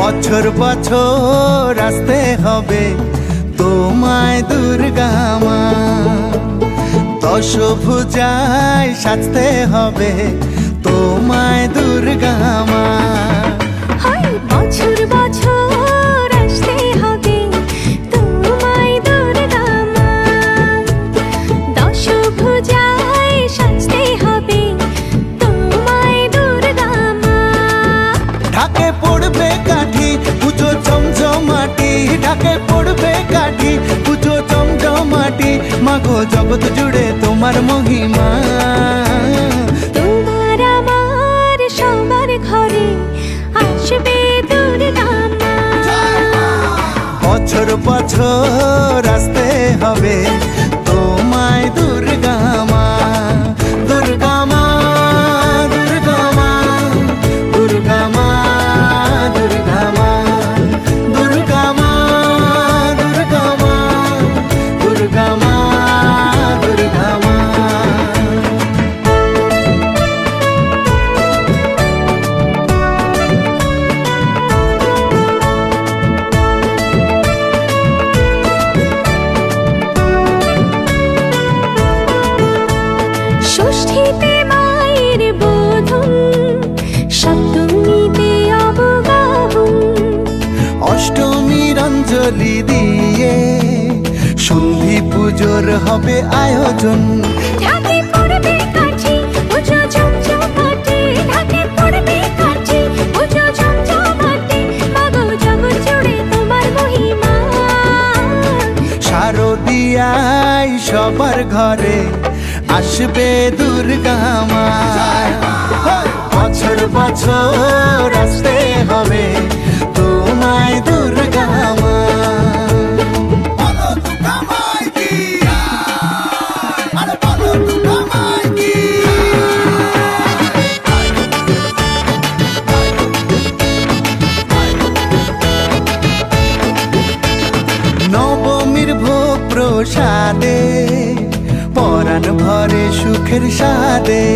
বছর বছর আসতে হবে তোমায় দুর্গা মা, দশভুজায় সাজতে হবে তোমায় দুর্গা মা। বছর বছর আসতে হবে তোমায় দুর্গা মা, দশভুজায় সাজতে হবে তোমায় দুর্গা মা। ঢাকে পড়বে কাঠি পুজো জমজমাটি, ঢাকে পড়বে কাঠি পুজো জমজমাটি, মাগো জগৎ জুড়ে তোমার মহিমা। তোমার আমার সবার ঘরে আসবে দুর্গা মা, বছর বছর আসতে হবে তোমায় দুর্গা মা, দুর্গা মা, দুর্গা মা, দুর্গা মা, দুর্গা মা, দুর্গা মা, দুর্গা মা, দুর্গা মা, দুর্গা মা। ষষ্ঠীতে মায়ের বোধন, সপ্তমীতে অবগাহন, অষ্টমীর অঞ্জলি দিয়ে সন্ধি পুজোর হবে আয়োজন। ঢাকে পড়বে কাঠি পুজো জমজমাটি, ঢাকে পড়বে কাঠি পুজো জমজমাটি, মাগো জগৎ জুড়ে তোমার মহিমা। শারদিয়ায় সবার ঘরে আসবে দুর্গা মা, বছর বছর আসতে হবে তোমায় দুর্গা মা। নবমীর ভোগ প্রসাদে পরাণ ভরে সুখের সাদে,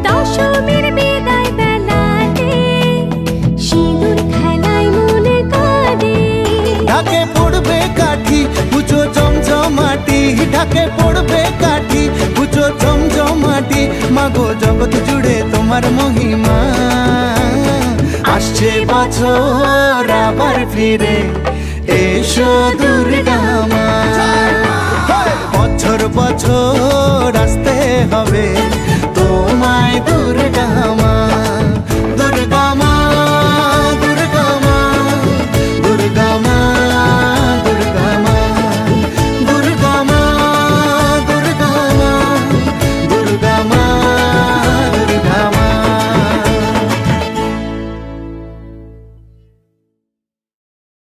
দশমীর বিদায় বেলাতে সিঁদুর খেলায় মনে কাঁদে। ঢাকে পড়বে কাঠি পুজো জমজমাটি, ঢাকে পড়বে কাঠি পুজো জমজমাটি, মাগো জগৎ জুড়ে তোমার মহিমা। আসছে বছর আবার ফিরে এসো।